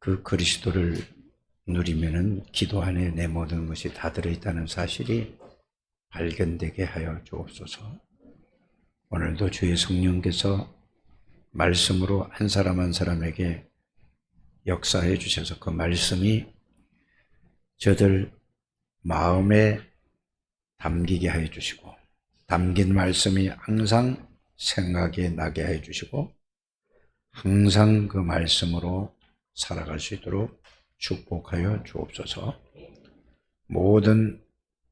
그 그리스도를 누리면은 기도 안에 내 모든 것이 다 들어있다는 사실이 발견되게 하여 주옵소서. 오늘도 주의 성령께서 말씀으로 한 사람 한 사람에게 역사해 주셔서 그 말씀이 저들 마음에 담기게 해 주시고, 담긴 말씀이 항상 생각에 나게 해 주시고, 항상 그 말씀으로 살아갈 수 있도록 축복하여 주옵소서. 모든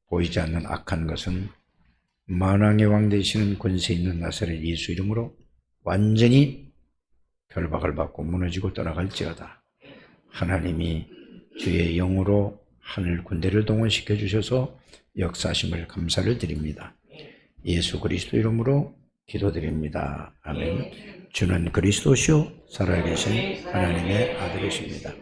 보이지 않는 악한 것은 만왕의 왕 되시는 권세 있는 나사렛 예수 이름으로 완전히 결박을 받고 무너지고 떠나갈지어다. 하나님이 주의 영으로 하늘 군대를 동원시켜 주셔서 역사하심을 감사를 드립니다. 예수 그리스도 이름으로 기도드립니다. 아멘. 주는 그리스도시요 살아계신 하나님의 아들이십니다.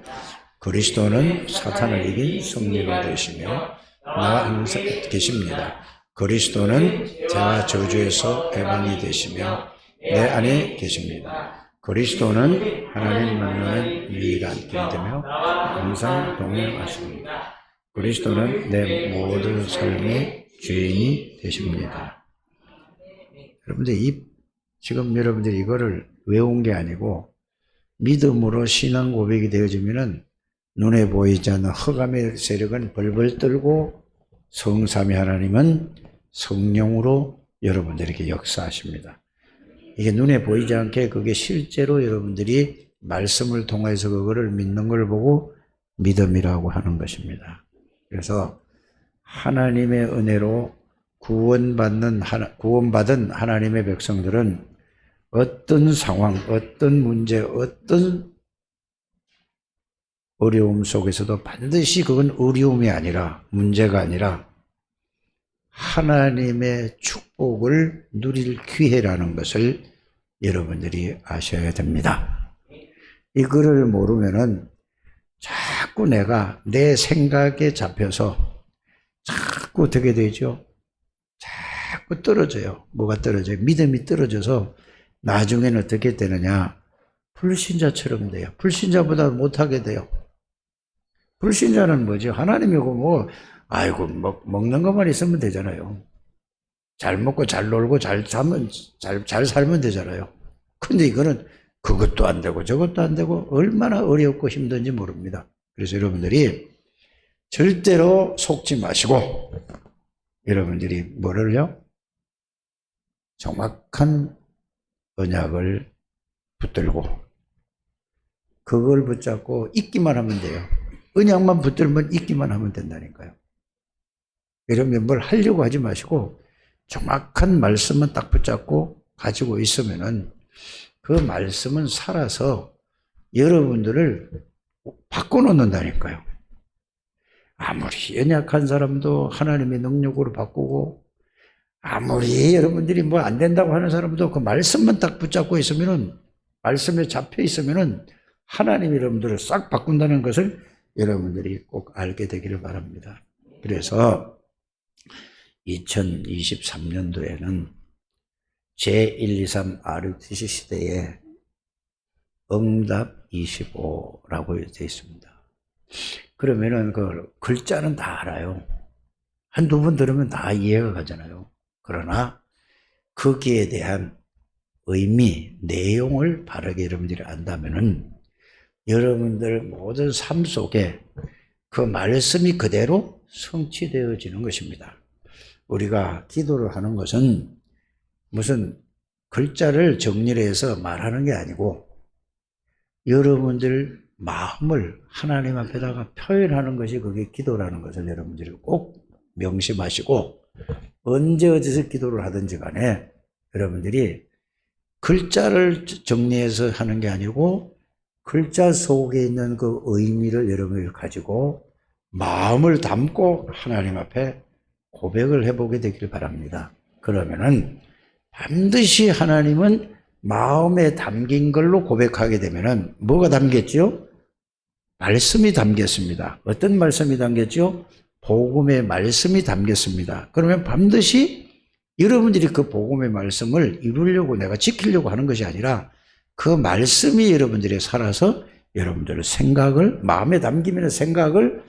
그리스도는 사탄을 이긴 승리가 되시며 나 항상 계십니다. 그리스도는 죄와 저주에서 해방이 되시며 내 안에 계십니다. 그리스도는 하나님 만나는 유일한 길이되며 항상 동행하십니다. 그리스도는 내 모든 삶의 주인이 되십니다. 여러분들 지금 여러분들이 이거를 외운 게 아니고 믿음으로 신앙 고백이 되어지면은 눈에 보이지 않는 흑암의 세력은 벌벌 떨고 성삼위 하나님은 성령으로 여러분들에게 역사하십니다. 이게 눈에 보이지 않게 그게 실제로 여러분들이 말씀을 통해서 그거를 믿는 걸 보고 믿음이라고 하는 것입니다. 그래서 하나님의 은혜로 구원받은 하나님의 백성들은 어떤 상황, 어떤 문제, 어떤 어려움 속에서도 반드시 그건 어려움이 아니라, 문제가 아니라 하나님의 축복을 누릴 기회라는 것을 여러분들이 아셔야 됩니다. 이거를 모르면은 자꾸 내가 내 생각에 잡혀서 자꾸 어떻게 되죠? 자꾸 떨어져요. 뭐가 떨어져요? 믿음이 떨어져서 나중에는 어떻게 되느냐? 불신자처럼 돼요. 불신자보다 못하게 돼요. 불신자는 뭐죠? 하나님이고 아이고 먹는 것만 있으면 되잖아요. 잘 먹고 잘 놀고 잘 살면 되잖아요. 근데 이거는 그것도 안 되고 저것도 안 되고 얼마나 어렵고 힘든지 모릅니다. 그래서 여러분들이 절대로 속지 마시고 여러분들이 뭐를요? 정확한 언약을 붙들고 그걸 붙잡고 있기만 하면 돼요. 언약만 붙들면 있기만 하면 된다니까요. 여러분 뭘 하려고 하지 마시고 정확한 말씀만 딱 붙잡고 가지고 있으면은 그 말씀은 살아서 여러분들을 바꿔놓는다니까요. 아무리 연약한 사람도 하나님의 능력으로 바꾸고 아무리 여러분들이 뭐 안 된다고 하는 사람도 그 말씀만 딱 붙잡고 있으면은 말씀에 잡혀 있으면은 하나님이 여러분들을 싹 바꾼다는 것을 여러분들이 꼭 알게 되기를 바랍니다. 그래서 2023년도에는 제123 RUTC 시대에 응답 25라고 되어 있습니다. 그러면은 그 글자는 다 알아요. 한두 번 들으면 다 이해가 가잖아요. 그러나 거기에 대한 의미, 내용을 바르게 여러분들이 안다면은 여러분들 모든 삶 속에 그 말씀이 그대로 성취되어지는 것입니다. 우리가 기도를 하는 것은 무슨 글자를 정리를 해서 말하는 게 아니고 여러분들 마음을 하나님 앞에다가 표현하는 것이 그게 기도라는 것을 여러분들이 꼭 명심하시고 언제 어디서 기도를 하든지 간에 여러분들이 글자를 정리해서 하는 게 아니고 글자 속에 있는 그 의미를 여러분이 가지고 마음을 담고 하나님 앞에 고백을 해보게 되길 바랍니다. 그러면은 반드시 하나님은 마음에 담긴 걸로 고백하게 되면은 뭐가 담겼죠? 말씀이 담겼습니다. 어떤 말씀이 담겼죠? 복음의 말씀이 담겼습니다. 그러면 반드시 여러분들이 그 복음의 말씀을 이루려고 내가 지키려고 하는 것이 아니라 그 말씀이 여러분들이 살아서 여러분들의 생각을, 마음에 담기는 생각을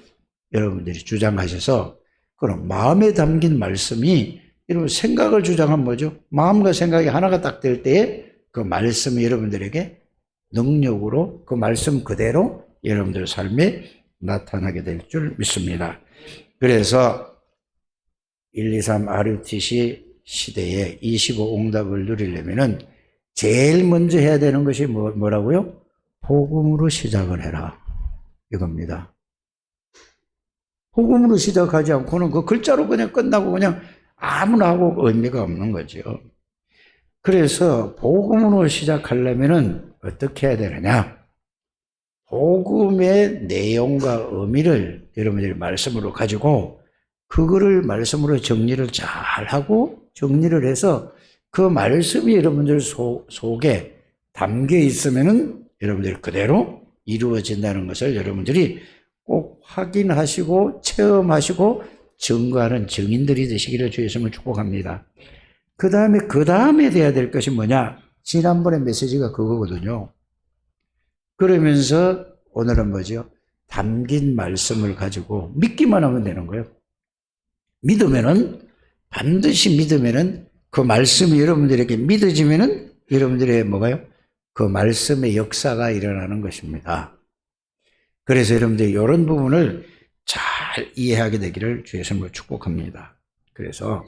여러분들이 주장하셔서, 그럼 마음에 담긴 말씀이, 여러분 생각을 주장하면 뭐죠? 마음과 생각이 하나가 딱 될 때에 그 말씀이 여러분들에게 능력으로 그 말씀 그대로 여러분들 삶에 나타나게 될 줄 믿습니다. 그래서 123 RUTC 시대에 25응답을 누리려면은 제일 먼저 해야 되는 것이 뭐라고요? 복음으로 시작을 해라. 이겁니다. 복음으로 시작하지 않고는 그 글자로 그냥 끝나고 그냥 아무나 하고 의미가 없는 거죠. 그래서 복음으로 시작하려면은 어떻게 해야 되느냐? 복음의 내용과 의미를 여러분들이 말씀으로 가지고 그거를 말씀으로 정리를 잘 하고 정리를 해서 그 말씀이 여러분들 속에 담겨 있으면은 여러분들이 그대로 이루어진다는 것을 여러분들이 꼭 확인하시고 체험하시고 증거하는 증인들이 되시기를 주의 이름으로 축복합니다. 그 다음에 돼야 될 것이 뭐냐? 지난번에 메시지가 그거거든요. 그러면서 오늘은 뭐죠? 담긴 말씀을 가지고 믿기만 하면 되는 거예요. 믿으면은, 반드시 믿으면은 그 말씀이 여러분들에게 믿어지면은 여러분들의 뭐가요? 그 말씀의 역사가 일어나는 것입니다. 그래서 여러분들이 이런 부분을 잘 이해하게 되기를 주의 이름으로 축복합니다. 그래서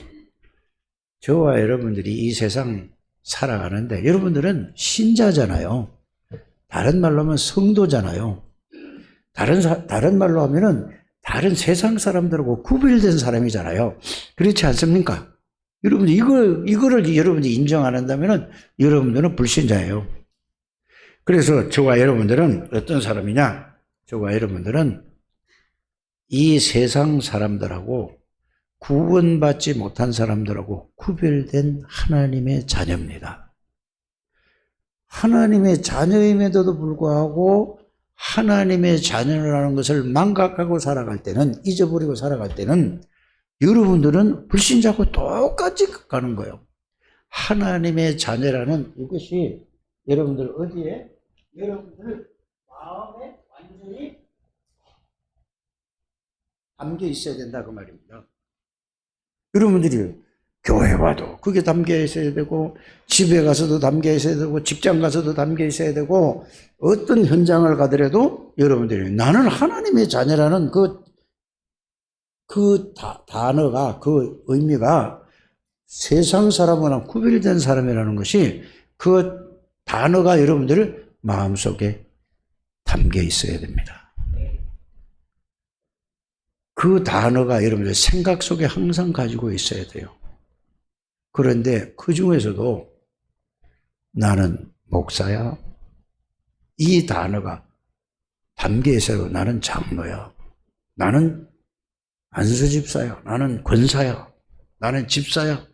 저와 여러분들이 이 세상 살아가는데 여러분들은 신자잖아요. 다른 말로 하면 성도잖아요. 다른 말로 하면은 다른 세상 사람들하고 구별된 사람이잖아요. 그렇지 않습니까? 여러분들 이거를 여러분들이 인정 안 한다면은 여러분들은 불신자예요. 그래서 저와 여러분들은 어떤 사람이냐? 저와 여러분들은 이 세상 사람들하고 구원받지 못한 사람들하고 구별된 하나님의 자녀입니다. 하나님의 자녀임에도 불구하고 하나님의 자녀라는 것을 망각하고 살아갈 때는, 잊어버리고 살아갈 때는 여러분들은 불신자하고 똑같이 가는 거예요. 하나님의 자녀라는 이것이 여러분들 어디에? 여러분들 마음에 완전히 담겨 있어야 된다 그 말입니다. 여러분들이 교회 와도 그게 담겨 있어야 되고, 집에 가서도 담겨 있어야 되고, 직장 가서도 담겨 있어야 되고, 어떤 현장을 가더라도 여러분들이 나는 하나님의 자녀라는 그 단어가, 그 의미가 세상 사람과 구별된 사람이라는 것이 그 단어가 여러분들 마음속에 담겨 있어야 됩니다. 그 단어가 여러분들 생각 속에 항상 가지고 있어야 돼요. 그런데 그 중에서도 나는 목사야, 이 단어가 담겨 있어요. 나는 장로야, 나는 안수집사야, 나는 권사야, 나는 집사야.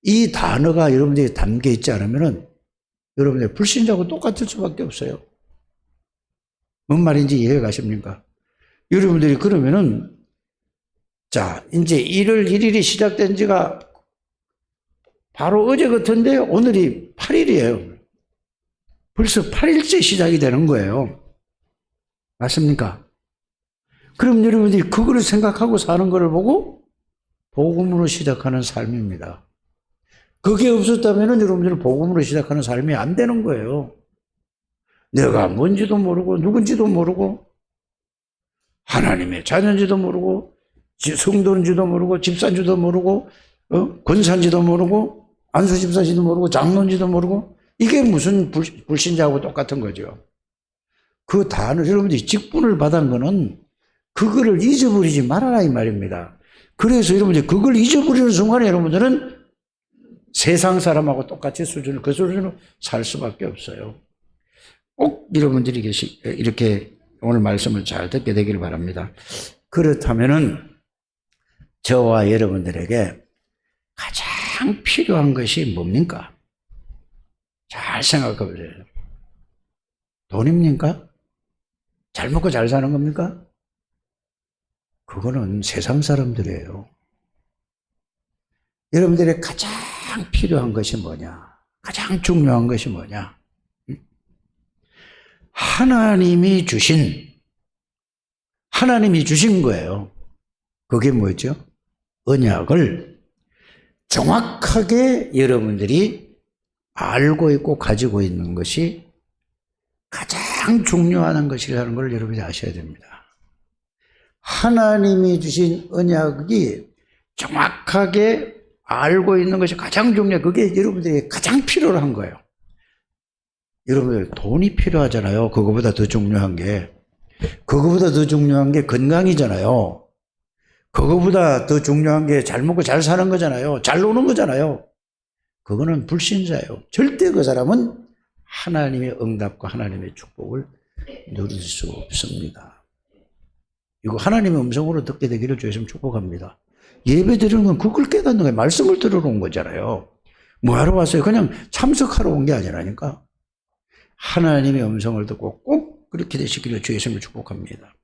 이 단어가 여러분들이 담겨 있지 않으면 여러분들 불신자하고 똑같을 수밖에 없어요. 뭔 말인지 이해가 가십니까? 여러분들이 그러면은, 자, 이제 1월 1일이 시작된 지가 바로 어제 같은데 오늘이 8일이에요. 벌써 8일째 시작이 되는 거예요. 맞습니까? 그럼 여러분들이 그거를 생각하고 사는 것을 보고 복음으로 시작하는 삶입니다. 그게 없었다면 여러분들은 복음으로 시작하는 삶이 안 되는 거예요. 내가 뭔지도 모르고 누군지도 모르고 하나님의 자녀인지도 모르고 성도인지도 모르고 집사인지도 모르고 권사인지도 모르고 안수집사인지도 모르고 장로인지도 모르고, 이게 무슨 불신자하고 똑같은 거죠. 그 단어, 여러분들이 직분을 받은 거는 그거를 잊어버리지 말아라 이 말입니다. 그래서 여러분들이 그걸 잊어버리는 순간에 여러분들은 세상 사람하고 똑같이 그 수준으로 살 수밖에 없어요. 꼭 여러분들이 이렇게 오늘 말씀을 잘 듣게 되기를 바랍니다. 그렇다면은 저와 여러분들에게 가장 필요한 것이 뭡니까? 잘 생각해 보세요. 돈입니까? 잘 먹고 잘 사는 겁니까? 그거는 세상 사람들이에요. 여러분들의 가장 필요한 것이 뭐냐? 가장 중요한 것이 뭐냐? 하나님이 주신 거예요. 그게 뭐죠? 언약을 정확하게 여러분들이 알고 있고 가지고 있는 것이 가장 중요한 것이라는 걸 여러분이 아셔야 됩니다. 하나님이 주신 언약이 정확하게 알고 있는 것이 가장 중요해요. 그게 여러분들이 가장 필요로 한 거예요. 여러분들 돈이 필요하잖아요. 그거보다 더 중요한 게 건강이잖아요. 그거보다 더 중요한 게 잘 먹고 잘 사는 거잖아요. 잘 노는 거잖아요. 그거는 불신자예요. 절대 그 사람은 하나님의 응답과 하나님의 축복을 누릴 수 없습니다. 이거 하나님의 음성으로 듣게 되기를 주여 축복합니다. 예배 드리는 건 그걸 깨닫는 거예요. 말씀을 들으러 온 거잖아요. 뭐 하러 왔어요? 그냥 참석하러 온 게 아니라니까. 하나님의 음성을 듣고 꼭 그렇게 되시기를 주의 이름으로 축복합니다.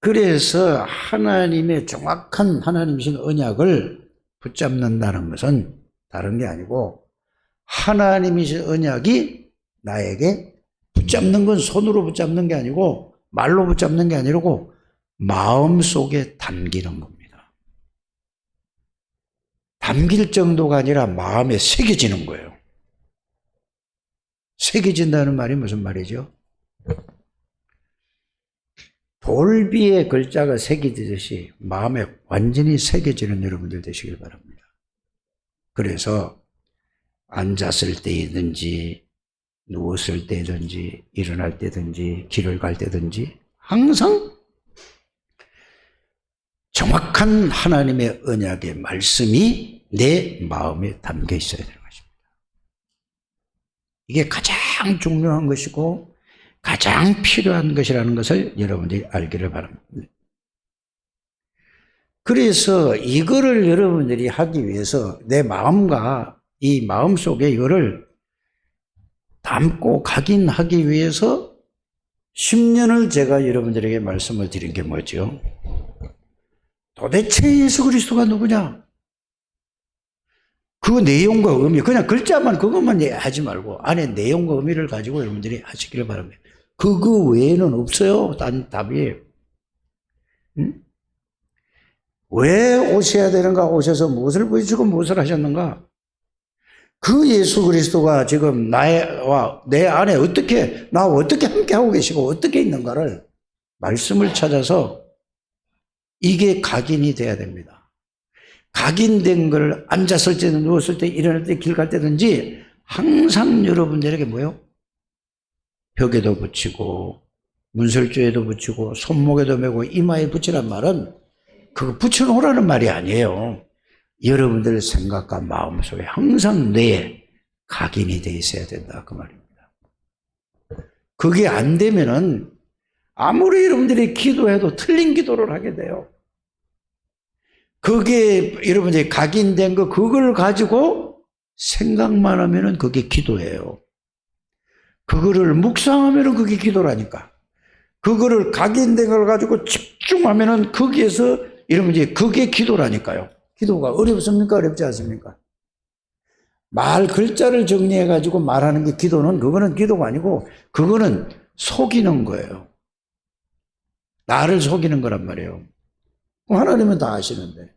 그래서 하나님의 정확한 하나님이신 언약을 붙잡는다는 것은 다른 게 아니고 하나님이신 언약이 나에게 붙잡는 건 손으로 붙잡는 게 아니고 말로 붙잡는 게 아니고 마음속에 담기는 겁니다. 담길 정도가 아니라 마음에 새겨지는 거예요. 새겨진다는 말이 무슨 말이죠? 돌비에 글자가 새겨지듯이 마음에 완전히 새겨지는 여러분들 되시길 바랍니다. 그래서 앉았을 때이든지 누웠을 때든지 일어날 때든지 길을 갈 때든지 항상 정확한 하나님의 언약의 말씀이 내 마음에 담겨 있어야 되는 것입니다. 이게 가장 중요한 것이고 가장 필요한 것이라는 것을 여러분들이 알기를 바랍니다. 그래서 이거를 여러분들이 하기 위해서 내 마음과 이 마음 속에 이거를 담고 각인하기 위해서 10년을 제가 여러분들에게 말씀을 드린 게 뭐죠? 도대체 예수 그리스도가 누구냐? 그 내용과 의미, 그냥 글자만 그것만 하지 말고 안에 내용과 의미를 가지고 여러분들이 하시기를 바랍니다. 그거 외에는 없어요. 단 답이. 응? 왜 오셔야 되는가? 오셔서 무엇을 보여주고 무엇을 하셨는가? 그 예수 그리스도가 지금 나와 내 안에 나와 어떻게 함께하고 계시고 어떻게 있는가를 말씀을 찾아서 이게 각인이 돼야 됩니다. 각인된 걸 앉았을 때는 누웠을 때 일어날 때 길 갈 때든지 항상 여러분들에게 뭐요? 벽에도 붙이고 문설주에도 붙이고 손목에도 메고 이마에 붙이란 말은 그거 붙여놓으라는 말이 아니에요. 여러분들 생각과 마음속에 항상 뇌에 각인이 돼 있어야 된다 그 말입니다. 그게 안 되면은 아무리 여러분들이 기도해도 틀린 기도를 하게 돼요. 그게 여러분들이 각인된 거 그걸 가지고 생각만 하면은 그게 기도예요. 그거를 묵상하면은 그게 기도라니까. 그거를 각인된 걸 가지고 집중하면은 거기에서 여러분들이 그게 기도라니까요. 기도가 어렵습니까? 어렵지 않습니까? 말 글자를 정리해 가지고 말하는 게 기도는 그거는 기도가 아니고 그거는 속이는 거예요. 나를 속이는 거란 말이에요. 하나님은 다 아시는데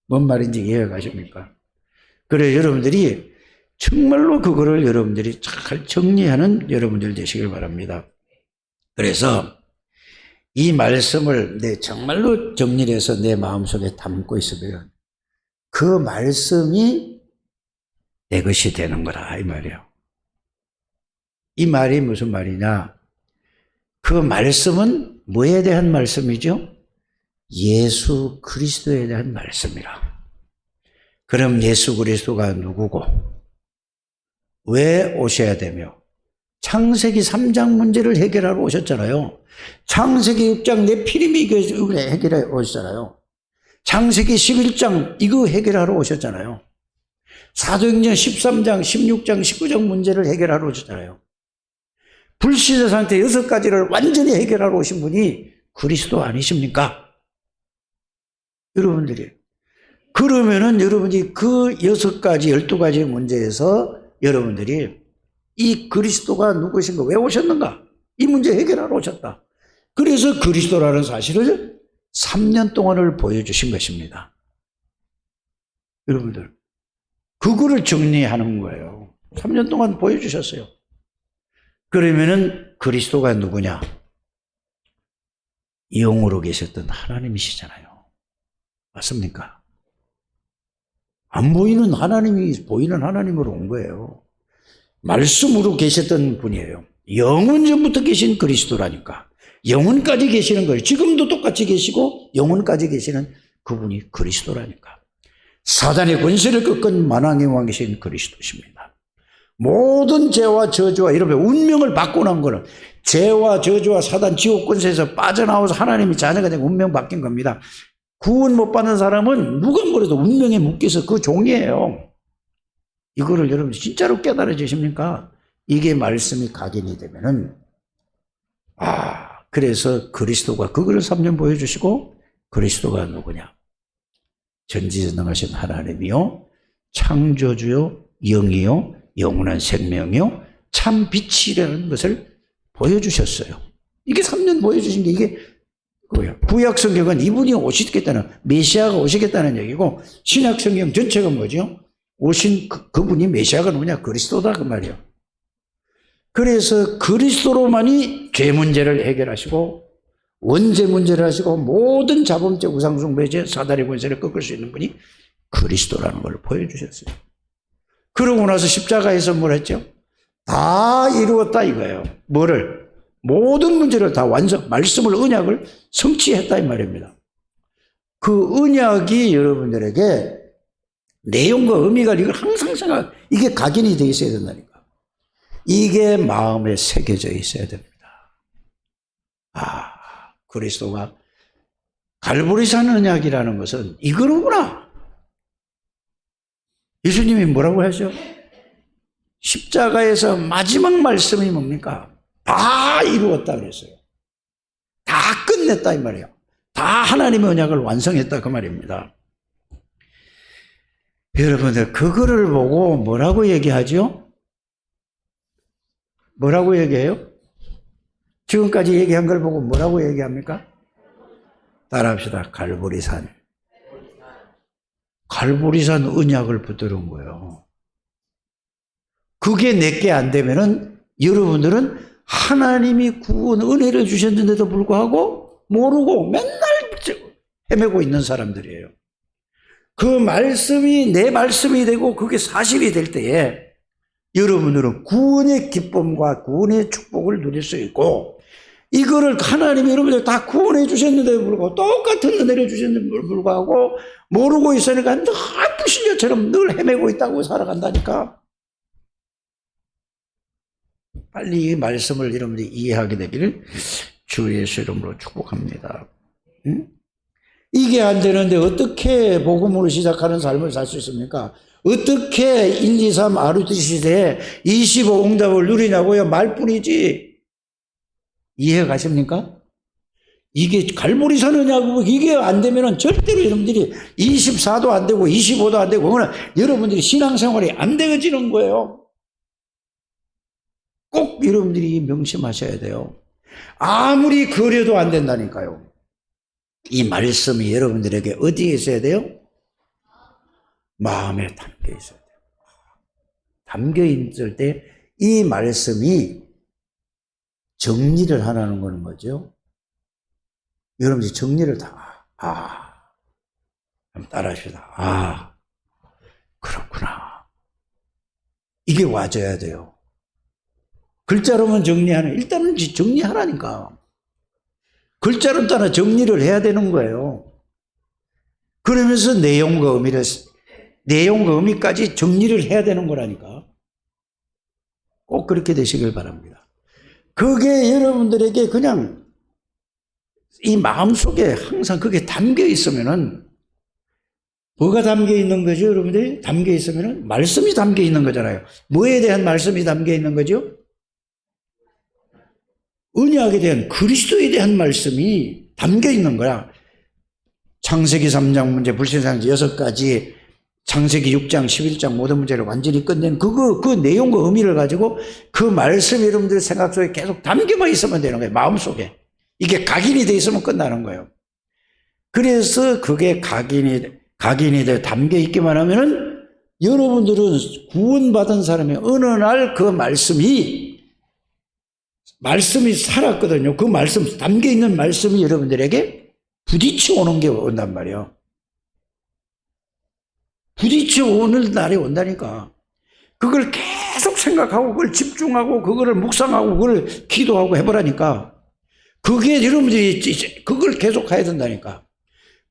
뭔 말인지 이해가 가십니까? 그래 여러분들이 정말로 그거를 여러분들이 잘 정리하는 여러분들 되시길 바랍니다. 그래서 이 말씀을 정말로 정리를 해서 내 마음속에 담고 있으면 그 말씀이 내 것이 되는 거다 이 말이에요. 이 말이 무슨 말이냐? 그 말씀은 뭐에 대한 말씀이죠? 예수 그리스도에 대한 말씀이라. 그럼 예수 그리스도가 누구고 왜 오셔야 되며 창세기 3장 문제를 해결하러 오셨잖아요. 창세기 6장 네피림이 이거 해결하러 오셨잖아요. 창세기 11장 이거 해결하러 오셨잖아요. 사도행전 13장, 16장, 19장 문제를 해결하러 오셨잖아요. 불신자 상태 6가지를 완전히 해결하러 오신 분이 그리스도 아니십니까? 여러분들이. 그러면은 여러분이 그 6가지, 12가지 문제에서 여러분들이 이 그리스도가 누구신가, 왜 오셨는가? 이 문제 해결하러 오셨다. 그래서 그리스도라는 사실을 3년 동안을 보여주신 것입니다. 여러분들, 그거를 정리하는 거예요. 3년 동안 보여주셨어요. 그러면은 그리스도가 누구냐? 영으로 계셨던 하나님이시잖아요. 맞습니까? 안 보이는 하나님이 보이는 하나님으로 온 거예요. 말씀으로 계셨던 분이에요. 영원 전부터 계신 그리스도라니까. 영원까지 계시는 거예요. 지금도 똑같이 계시고 영원까지 계시는 그분이 그리스도라니까. 사단의 권세를 꺾은 만왕의 왕이신 그리스도십니다. 모든 죄와 저주와 여러분 운명을 바꿔놓은 거는 죄와 저주와 사단 지옥 권세에서 빠져나와서 하나님이 자녀가 되고 운명 바뀐 겁니다. 구원 못 받는 사람은 누가 뭐래도 운명에 묶여서 그 종이에요. 이거를 여러분 진짜로 깨달아 주십니까? 이게 말씀이 각인이 되면은 그래서 그리스도가 그걸 3년 보여주시고 그리스도가 누구냐? 전지전능하신 하나님이요 창조주요 영이요 영원한 생명이요 참 빛이라는 것을 보여주셨어요. 이게 3년 보여주신 게 이게 뭐예요? 구약 성경은 이분이 오시겠다는 메시아가 오시겠다는 얘기고 신약 성경 전체가 뭐죠? 오신 그분이 메시아가 누구냐? 그리스도다 그 말이에요. 그래서 그리스도로만이 죄 문제를 해결하시고 원죄 문제를 하시고 모든 자범죄 우상숭배죄 사단의 권세를 꺾을 수 있는 분이 그리스도라는 걸 보여주셨어요. 그러고 나서 십자가에서 뭘 했죠? 다 이루었다 이거예요. 뭐를? 모든 문제를 다 완성, 말씀을 언약을 성취했다 이 말입니다. 그 언약이 여러분들에게 내용과 의미가 이걸 항상 이게 각인이 되어 있어야 된다니까. 이게 마음에 새겨져 있어야 됩니다. 그리스도가 갈보리산 언약이라는 것은 이거로구나. 예수님이 뭐라고 하죠? 십자가에서 마지막 말씀이 뭡니까? 다 이루었다 그랬어요. 다 끝냈다 이 말이에요. 다 하나님의 언약을 완성했다 그 말입니다. 여러분들 그거를 보고 뭐라고 얘기하죠? 뭐라고 얘기해요? 지금까지 얘기한 걸 보고 뭐라고 얘기합니까? 따라합시다. 갈보리산. 갈보리산 언약을 붙들은 거예요. 그게 내게 안 되면은 여러분들은 하나님이 구원 은혜를 주셨는데도 불구하고 모르고 맨날 헤매고 있는 사람들이에요. 그 말씀이 내 말씀이 되고 그게 사실이 될 때에 여러분들은 구원의 기쁨과 구원의 축복을 누릴 수 있고 이거를 하나님이 여러분들 다 구원해 주셨는데도 불구하고 똑같은 은혜를 주셨는데도 불구하고 모르고 있으니까 늘 불신녀처럼 늘 헤매고 있다고 살아간다니까. 빨리 이 말씀을 여러분들이 이해하게 되기를 주 예수 이름으로 축복합니다. 응? 이게 안 되는데 어떻게 복음으로 시작하는 삶을 살 수 있습니까? 어떻게 1, 2, 3 아르트 시대에 25 응답을 누리냐고요? 말뿐이지. 이해 가십니까? 이게 갈보리산 언약이고 이게 안 되면은 절대로 여러분들이 24도 안 되고 25도 안 되고 그거는 여러분들이 신앙생활이 안 되어지는 거예요. 꼭 여러분들이 명심하셔야 돼요. 아무리 그려도 안 된다니까요. 이 말씀이 여러분들에게 어디에 있어야 돼요? 마음에 담겨 있어야 돼요. 담겨 있을 때 이 말씀이 정리를 하라는 거는 뭐죠? 여러분들이 정리를 다, 한번 따라 합시다. 그렇구나. 이게 와줘야 돼요. 글자로만 정리하는, 일단은 정리하라니까. 글자로 따라 정리를 해야 되는 거예요. 그러면서 내용과 의미까지 정리를 해야 되는 거라니까. 꼭 그렇게 되시길 바랍니다. 그게 여러분들에게 그냥 이 마음속에 항상 그게 담겨 있으면은 뭐가 담겨 있는 거죠, 여러분들이? 담겨 있으면은 말씀이 담겨 있는 거잖아요. 뭐에 대한 말씀이 담겨 있는 거죠? 언약에 대한 그리스도에 대한 말씀이 담겨 있는 거야. 창세기 3장 문제, 불신상제 6가지 창세기 6장, 11장 모든 문제를 완전히 끝낸 그 내용과 의미를 가지고 그 말씀이 여러분들 생각 속에 계속 담겨만 있으면 되는 거예요. 마음속에. 이게 각인이 돼 있으면 끝나는 거예요. 그래서 그게 각인이 돼 담겨 있기만 하면은 여러분들은 구원받은 사람이 어느 날 그 말씀이 살았거든요. 그 말씀, 담겨 있는 말씀이 여러분들에게 부딪혀 오는 게 온단 말이에요. 부딪혀 오는 날이 온다니까. 그걸 계속 생각하고, 그걸 집중하고, 그거를 묵상하고, 그걸 기도하고 해보라니까. 그게 여러분들이 그걸 계속 해야 된다니까.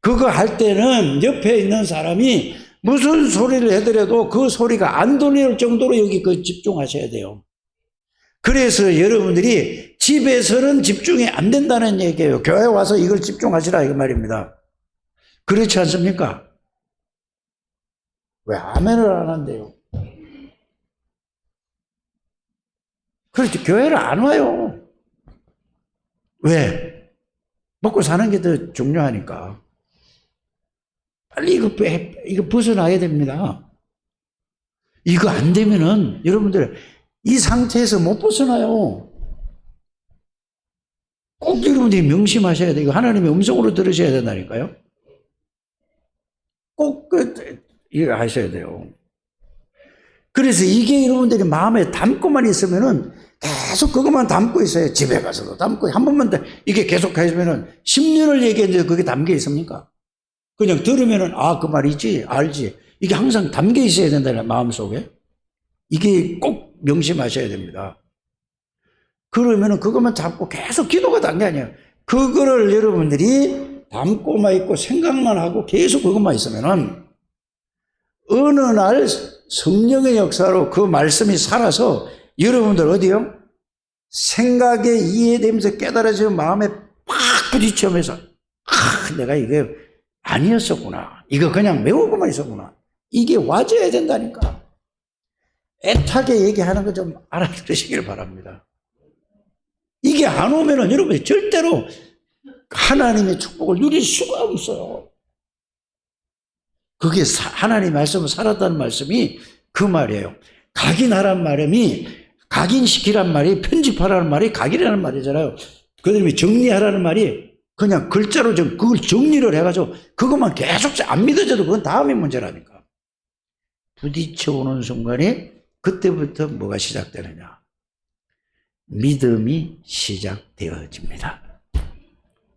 그거 할 때는 옆에 있는 사람이 무슨 소리를 해더라도 그 소리가 안 들릴 정도로 여기 그 집중하셔야 돼요. 그래서 여러분들이 집에서는 집중이 안 된다는 얘기예요. 교회 와서 이걸 집중하시라 이 말입니다. 그렇지 않습니까? 왜 아멘을 안 한대요? 그렇지, 교회를 안 와요. 왜? 먹고 사는 게 더 중요하니까. 빨리 이거 벗어나야 됩니다. 이거 안 되면은 여러분들 이 상태에서 못 벗어나요. 꼭 여러분들이 명심하셔야 돼요. 이거 하나님의 음성으로 들으셔야 된다니까요. 꼭 이거 하셔야 돼요. 그래서 이게 여러분들이 마음에 담고만 있으면은 계속 그것만 담고 있어요. 집에 가서도 담고 한 번만 이게 계속 하시면은 10년을 얘기했는데 그게 담겨 있습니까? 그냥 들으면은 그 말이지 알지. 이게 항상 담겨 있어야 된다는 마음속에. 이게 꼭 명심하셔야 됩니다. 그러면은 그것만 잡고 계속 기도가 단 게 아니에요. 그거를 여러분들이 담고만 있고 생각만 하고 계속 그것만 있으면은 어느 날 성령의 역사로 그 말씀이 살아서 여러분들 어디요? 생각에 이해되면서 깨달아지는 마음에 팍 부딪히면서 내가 이게 아니었었구나. 이거 그냥 외우고만 있었구나. 이게 와줘야 된다니까. 애타게 얘기하는 거 좀 알아들으시길 바랍니다. 이게 안 오면은 여러분이 절대로 하나님의 축복을 누릴 수가 없어요. 그게 하나님의 말씀은 살았다는 말씀이 그 말이에요. 각인하란 말이, 각인시키란 말이, 편집하라는 말이 각인이라는 말이잖아요. 그 다음에 정리하라는 말이 그냥 글자로 그걸 정리를 해가지고 그것만 계속 안 믿어져도 그건 다음의 문제라니까. 부딪혀 오는 순간에 그때부터 뭐가 시작되느냐. 믿음이 시작되어집니다.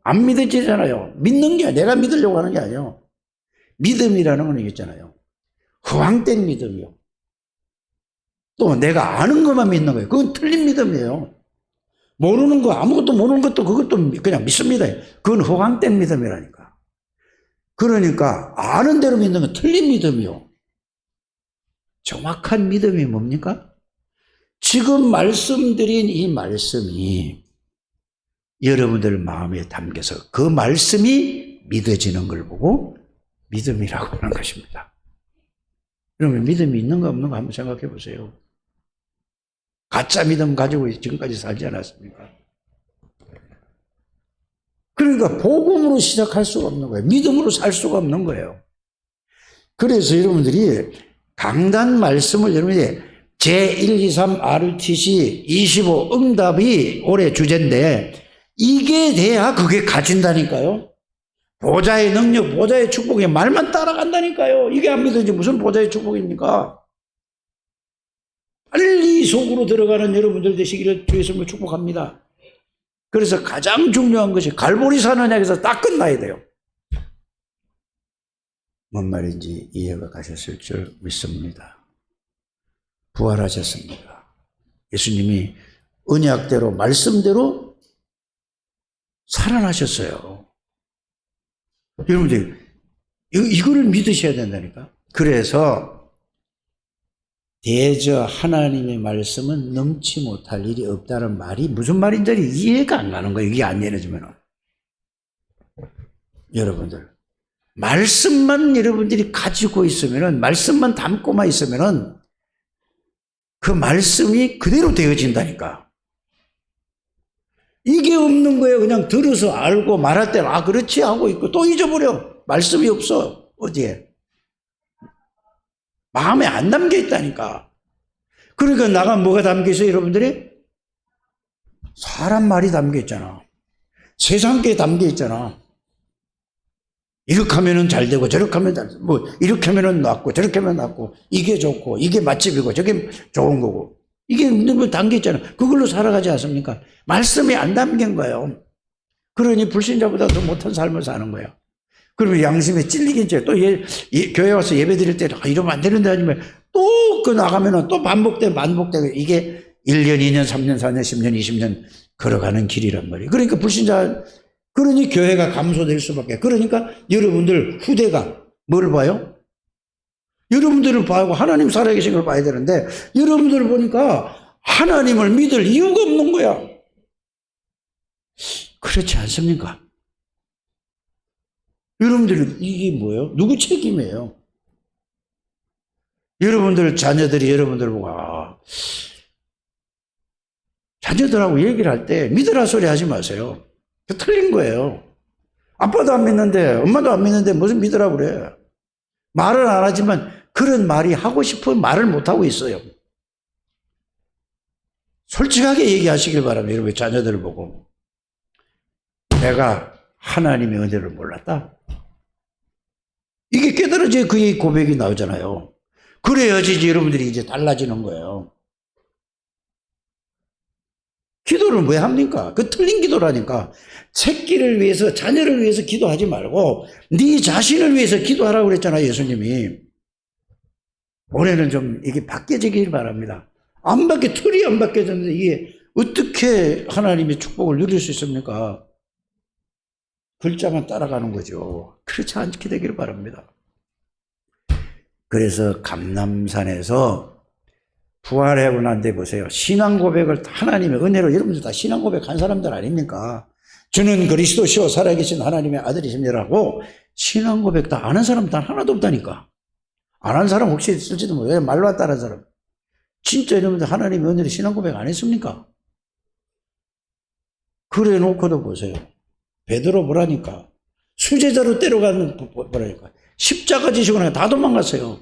안 믿어지잖아요. 믿는 게 내가 믿으려고 하는 게 아니에요. 믿음이라는 건 있잖아요. 허황된 믿음이요. 또 내가 아는 것만 믿는 거예요. 그건 틀린 믿음이에요. 모르는 거, 아무것도 모르는 것도 그것도 그냥 믿습니다. 그건 허황된 믿음이라니까. 그러니까 아는 대로 믿는 건 틀린 믿음이요. 정확한 믿음이 뭡니까? 지금 말씀드린 이 말씀이 여러분들 마음에 담겨서 그 말씀이 믿어지는 걸 보고 믿음이라고 하는 것입니다. 그러면 믿음이 있는가 없는가 한번 생각해 보세요. 가짜 믿음 가지고 지금까지 살지 않았습니까? 그러니까 복음으로 시작할 수가 없는 거예요. 믿음으로 살 수가 없는 거예요. 그래서 여러분들이 강단 말씀을 여러분이 제123 RUTC 25 응답이 올해 주제인데 이게 돼야 그게 가진다니까요. 보좌의 능력, 보좌의 축복이 말만 따라간다니까요. 이게 안 믿어지 무슨 보좌의 축복입니까? 빨리 속으로 들어가는 여러분들 되시기를 주의 이름으로 축복합니다. 그래서 가장 중요한 것이 갈보리 산언약에서 딱 끝나야 돼요. 뭔 말인지 이해가 가셨을 줄 믿습니다. 부활하셨습니다. 예수님이 언약대로 말씀대로 살아나셨어요. 여러분들 이거를 믿으셔야 된다니까. 그래서 대저 하나님의 말씀은 넘지 못할 일이 없다는 말이 무슨 말인지 이해가 안 가는 거예요. 이게 안 이해해지면. 여러분들 말씀만 여러분들이 가지고 있으면은, 말씀만 담고만 있으면은 그 말씀이 그대로 되어진다니까. 이게 없는 거예요. 그냥 들어서 알고 말할 때는 그렇지 하고 있고 또 잊어버려. 말씀이 없어. 어디에? 마음에 안 담겨 있다니까. 그러니까 나가 뭐가 담겨 있어요, 여러분들이? 사람 말이 담겨 있잖아. 세상께 담겨 있잖아. 이렇게 하면은 잘 되고, 저렇게 하면 잘 되고, 뭐, 이렇게 하면은 낫고, 저렇게 하면 낫고, 이게 좋고, 이게 맛집이고, 저게 좋은 거고. 이게 뭐 담겨 있잖아. 그걸로 살아가지 않습니까? 말씀이 안 담긴 거예요. 그러니 불신자보다 더 못한 삶을 사는 거예요. 그러면 양심에 찔리긴 찔려. 또 교회 와서 예배 드릴 때, 이러면 안 되는데 아니면 또 그 나가면은 또 반복되고, 이게 1년, 2년, 3년, 4년, 10년, 20년 걸어가는 길이란 말이에요. 그러니까 불신자, 그러니 교회가 감소될 수밖에. 그러니까 여러분들 후대가 뭘 봐요? 여러분들을 봐고 하나님 살아계신 걸 봐야 되는데, 여러분들을 보니까 하나님을 믿을 이유가 없는 거야. 그렇지 않습니까? 여러분들 이게 뭐예요? 누구 책임이에요? 여러분들 자녀들이 여러분들 보고 자녀들하고 얘기를 할 때 믿으라 소리 하지 마세요. 그 틀린 거예요. 아빠도 안 믿는데 엄마도 안 믿는데 무슨 믿으라 그래. 말은 안 하지만 그런 말이 하고 싶은 말을 못하고 있어요. 솔직하게 얘기하시길 바랍니다. 여러분 자녀들을 보고. 내가 하나님의 은혜를 몰랐다. 이게 깨달아져야 그의 고백이 나오잖아요. 그래야지 여러분들이 이제 달라지는 거예요. 기도를 왜 합니까? 그 틀린 기도라니까. 새끼를 위해서, 자녀를 위해서 기도하지 말고 네 자신을 위해서 기도하라고 그랬잖아요, 예수님이. 올해는 좀 이게 바뀌어지길 바랍니다. 틀이 안 바뀌어졌는데 이게 어떻게 하나님의 축복을 누릴 수 있습니까? 글자만 따라가는 거죠. 그렇지 않게 되기를 바랍니다. 그래서 감람산에서 부활하고 난 데 보세요. 신앙 고백을 하나님의 은혜로, 여러분들 다 신앙 고백한 사람들 아닙니까? 주는 그리스도시요 살아계신 하나님의 아들이십니다라고 신앙 고백 다 아는 사람 단 하나도 없다니까. 안 한 사람 혹시 있을지도 모르겠어요. 말로 안 따른 사람. 진짜 여러분들 하나님의 은혜로 신앙 고백 안 했습니까? 그래 놓고도 보세요. 베드로 보라니까. 수제자로 때려가는 보라니까. 십자가 지시고 나서 다 도망갔어요.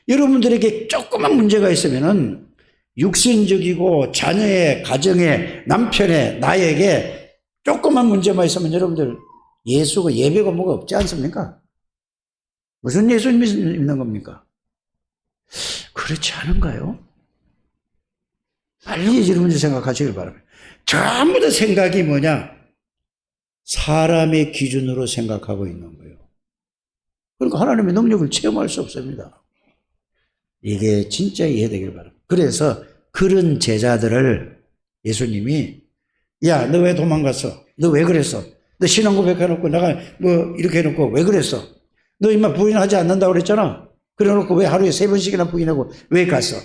여러분들에게 조그만 문제가 있으면은 육신적이고 자녀의 가정의 남편의 나에게 조그만 문제만 있으면 여러분들 예수가 예배가 뭐가 없지 않습니까? 무슨 예수 믿는 겁니까? 그렇지 않은가요? 빨리 여러분들 생각하시길 바랍니다. 전부 다 생각이 뭐냐? 사람의 기준으로 생각하고 있는 거예요. 그러니까 하나님의 능력을 체험할 수 없습니다. 이게 진짜 이해되길 바랍니다. 그래서 그런 제자들을 예수님이 야, 너 왜 도망갔어? 너 왜 그랬어? 너 신앙 고백해놓고 내가 뭐 이렇게 해놓고 왜 그랬어? 너 임마 부인하지 않는다고 그랬잖아. 그래놓고 왜 하루에 3번씩이나 부인하고 왜 갔어?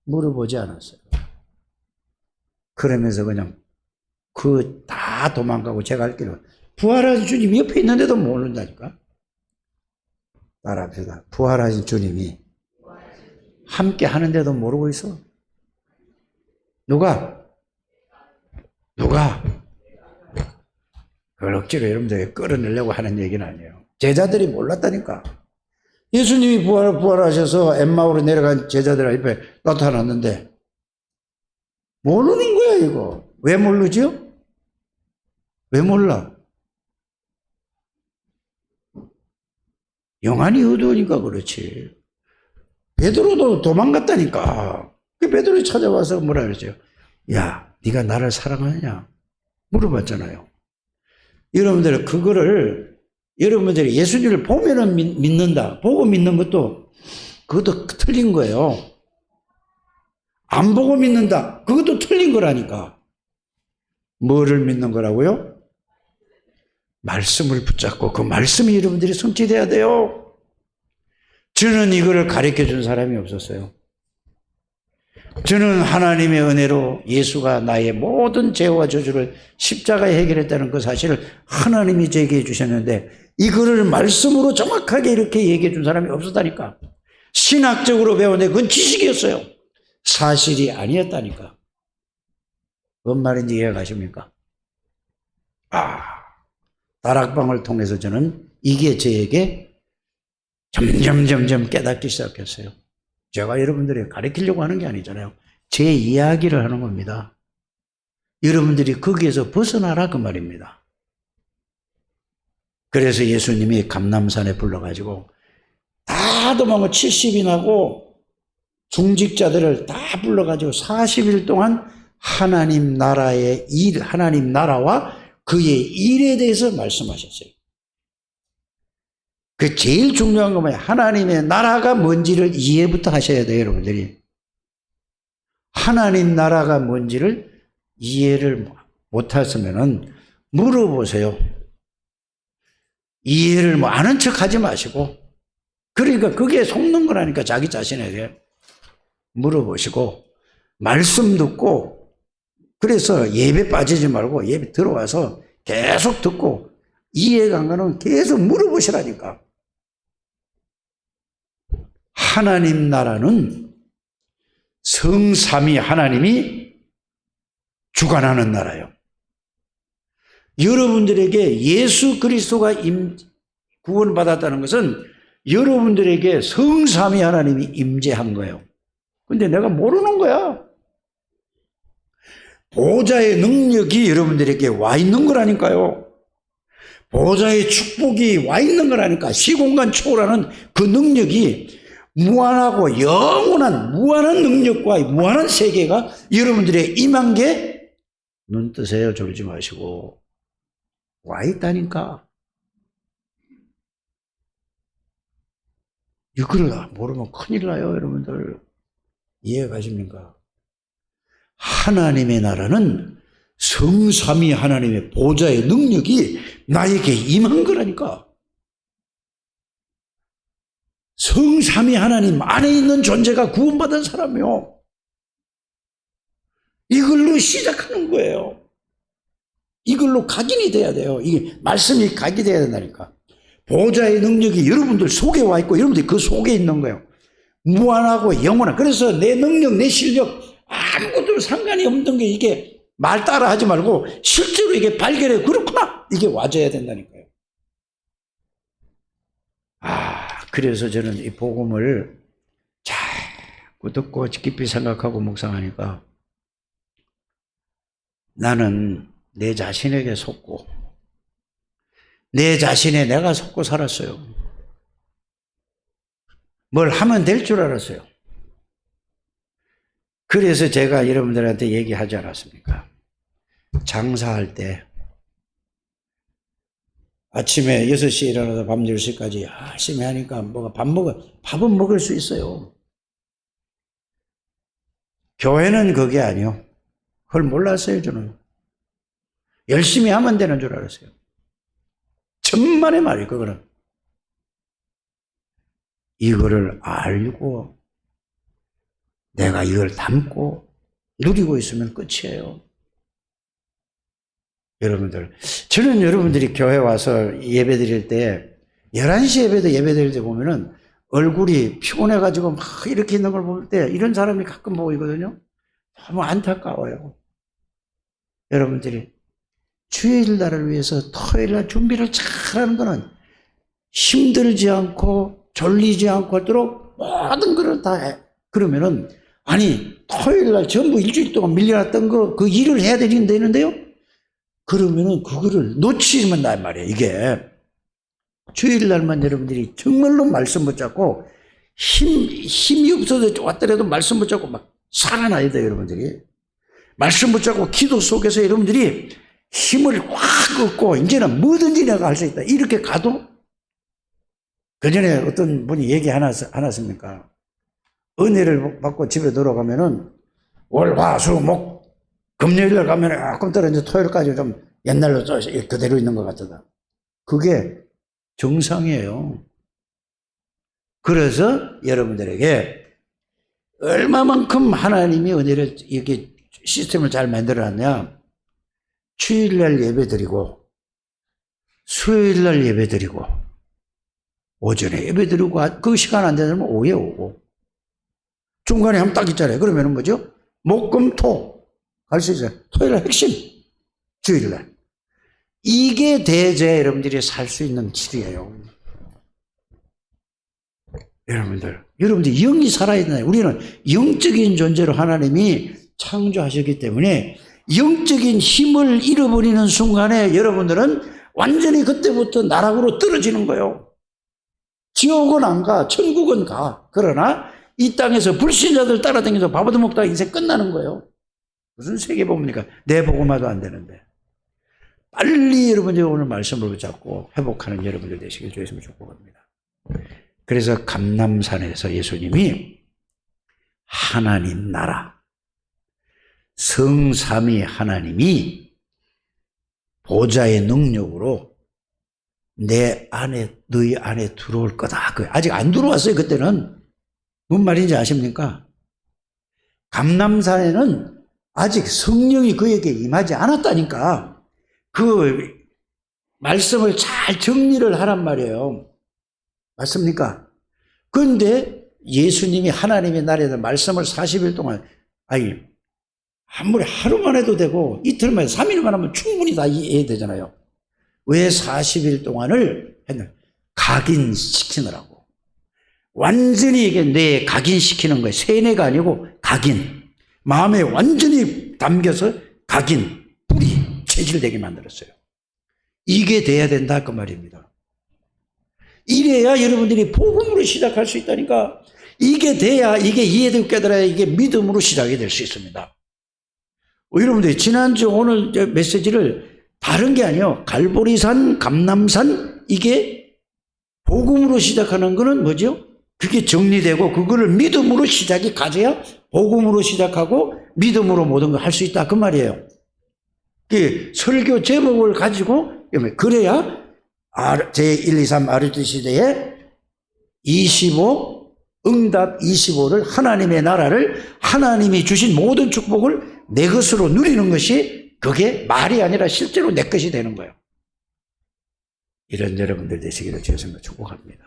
물어보지 않았어요. 그러면서 그냥 다 도망가고 제가 할 길을 부활하신 주님이 옆에 있는데도 모른다니까. 따라합시다. 부활하신 주님이 함께 하는데도 모르고 있어. 누가? 그걸 억지로 여러분들에게 끌어내려고 하는 얘기는 아니에요. 제자들이 몰랐다니까. 예수님이 부활하셔서 엠마오로 내려간 제자들 앞에 나타났는데 모르는 거야 이거. 왜 모르죠? 왜 몰라? 영안이 어두우니까 그렇지. 베드로도 도망갔다니까. 그 베드로를 찾아와서 뭐라 그랬죠? 야, 네가 나를 사랑하느냐? 물어봤잖아요. 여러분들 그거를 여러분들이 예수님을 보면은 믿는다. 보고 믿는 것도 그것도 틀린 거예요. 안 보고 믿는다. 그것도 틀린 거라니까. 뭐를 믿는 거라고요? 말씀을 붙잡고 그 말씀이 여러분들이 성취돼야 돼요. 저는 이거를 가르쳐 준 사람이 없었어요. 저는 하나님의 은혜로 예수가 나의 모든 죄와 저주를 십자가에 해결했다는 그 사실을 하나님이 제게 해주셨는데 이거를 말씀으로 정확하게 이렇게 얘기해 준 사람이 없었다니까. 신학적으로 배웠는데 그건 지식이었어요. 사실이 아니었다니까. 뭔 말인지 이해가 가십니까? 다락방을 통해서 저는 이게 저에게 점점 깨닫기 시작했어요. 제가 여러분들에게 가르치려고 하는 게 아니잖아요. 제 이야기를 하는 겁니다. 여러분들이 거기에서 벗어나라 그 말입니다. 그래서 예수님이 감람산에 불러가지고 다 도망고 70이 나고 중직자들을 다 불러가지고 40일 동안 하나님 나라의 일, 하나님 나라와 그의 일에 대해서 말씀하셨어요. 그 제일 중요한 건 뭐예요? 하나님의 나라가 뭔지를 이해부터 하셔야 돼요, 여러분들이. 하나님 나라가 뭔지를 이해를 못하시면은 물어보세요. 이해를 뭐 아는 척 하지 마시고, 그러니까 그게 속는 거라니까 자기 자신에게 물어보시고, 말씀 듣고, 그래서 예배 빠지지 말고 예배 들어와서 계속 듣고, 이해가 안 가는 계속 물어보시라니까. 하나님 나라는 성삼위 하나님이 주관하는 나라예요. 여러분들에게 예수 그리스도가 구원받았다는 것은 여러분들에게 성삼위 하나님이 임재한 거예요. 근데 내가 모르는 거야. 보좌의 능력이 여러분들에게 와 있는 거라니까요. 보좌의 축복이 와 있는 거라니까. 시공간 초월하는 그 능력이 무한하고 영원한 무한한 능력과 무한한 세계가 여러분들의 임한 게 눈 뜨세요. 졸지 마시고. 와 있다니까. 이걸 모르면 큰일 나요, 여러분들. 이해 가십니까? 하나님의 나라는 성삼위 하나님의 보좌의 능력이 나에게 임한 거라니까. 성삼위 하나님 안에 있는 존재가 구원받은 사람이요. 이걸로 시작하는 거예요. 이걸로 각인이 돼야 돼요. 이게 말씀이 각이 돼야 된다니까. 보좌의 능력이 여러분들 속에 와 있고 여러분들이 그 속에 있는 거예요. 무한하고 영원한. 그래서 내 능력, 내 실력 아무것도 상관이 없는 게 이게 말 따라 하지 말고 실제로 이게 발견해. 그렇구나. 이게 와줘야 된다니까요. 그래서 저는 이 복음을 자꾸 듣고 깊이 생각하고 묵상하니까 나는 내 자신에게 속고 내 자신에 내가 속고 살았어요. 뭘 하면 될 줄 알았어요. 그래서 제가 여러분들한테 얘기하지 않았습니까? 장사할 때 아침에 6시에 일어나서 밤 10시까지 열심히 하니까 밥은 먹을 수 있어요. 교회는 그게 아니요. 그걸 몰랐어요, 저는. 열심히 하면 되는 줄 알았어요. 천만의 말이에요, 그거는. 이거를 알고 내가 이걸 담고 누리고 있으면 끝이에요. 여러분들, 저는 여러분들이 교회 와서 예배 드릴 때 11시 예배 드릴 때 보면은 얼굴이 피곤해가지고 막 이렇게 있는 걸 볼 때 이런 사람이 가끔 보이거든요. 너무 안타까워요. 여러분들이 주일날을 위해서 토요일날 준비를 잘하는 거는 힘들지 않고 졸리지 않고 하도록 모든 걸 다 해. 그러면은 아니 토요일날 전부 일주일 동안 밀려났던 그 일을 해야 되는데요. 그러면은 그거를 놓치면 난 말이에요. 이게 주일날만 여러분들이 정말로 말씀 붙잡고 힘이 없어서 왔더라도 말씀 붙잡고 막 살아나야 돼요. 여러분들이 말씀 붙잡고 기도 속에서 여러분들이 힘을 확 얻고 이제는 뭐든지 내가 할 수 있다. 이렇게 가도 그전에 어떤 분이 얘기 하나 않았습니까? 은혜를 받고 집에 돌아가면은 월, 화, 수, 목 금요일날 가면은 조금 떨어져 토요일까지 좀 옛날로 그대로 있는 것 같다. 그게 정상이에요. 그래서 여러분들에게 얼마만큼 하나님이 은혜를 이렇게 시스템을 잘 만들어놨냐? 주일날 예배드리고 수요일날 예배드리고 오전에 예배드리고 그 시간 안 되면 오후에 오고 중간에 하면 딱 있잖아요. 그러면은 뭐죠? 목, 금, 토 갈 수 있어요. 토요일날 핵심 주일날 이게 대제 여러분들이 살 수 있는 길이에요. 여러분들 영이 살아있는, 우리는 영적인 존재로 하나님이 창조하셨기 때문에 영적인 힘을 잃어버리는 순간에 여러분들은 완전히 그때부터 나락으로 떨어지는 거예요. 지옥은 안 가, 천국은 가. 그러나 이 땅에서 불신자들 따라다니면서 밥 얻어먹다가 인생 끝나는 거예요. 무슨 세계복음입니까? 내 복음화도 안 되는데. 빨리 여러분들이 오늘 말씀을 붙잡고 회복하는 여러분들 되시길 주였으면 축복합니다. 그래서 감람산에서 예수님이 하나님 나라, 성삼위 하나님이 보좌의 능력으로 내 안에, 너희 안에 들어올 거다. 아직 안 들어왔어요. 그때는. 뭔 말인지 아십니까? 감람산에는 아직 성령이 그에게 임하지 않았다니까. 그 말씀을 잘 정리를 하란 말이에요. 맞습니까? 그런데 예수님이 하나님의 나라에서 말씀을 40일 동안, 아무리 하루만 해도 되고 이틀만 해도 3일만 하면 충분히 다 이해해야 되잖아요. 왜 40일 동안을 했냐? 각인시키느라고. 완전히 이게 뇌에 각인시키는 거예요. 세뇌가 아니고 각인. 마음에 완전히 담겨서 각인, 뿌리, 체질되게 만들었어요. 이게 돼야 된다 그 말입니다. 이래야 여러분들이 복음으로 시작할 수 있다니까. 이게 돼야, 이게 이해되고 깨달아야 이게 믿음으로 시작이 될 수 있습니다. 여러분들이 지난주 오늘 메시지를 다른 게 아니에요. 갈보리산, 감람산, 이게 복음으로 시작하는 거는 뭐죠? 그게 정리되고 그거를 믿음으로 시작이 가져야 복음으로 시작하고 믿음으로 모든 걸 할 수 있다 그 말이에요. 그 설교 제목을 가지고 그래야 제1, 2, 3 아르트 시대에 25 응답 25를 하나님의 나라를 하나님이 주신 모든 축복을 내 것으로 누리는 것이 그게 말이 아니라 실제로 내 것이 되는 거예요. 이런 여러분들 되시기를 주여서 축복합니다.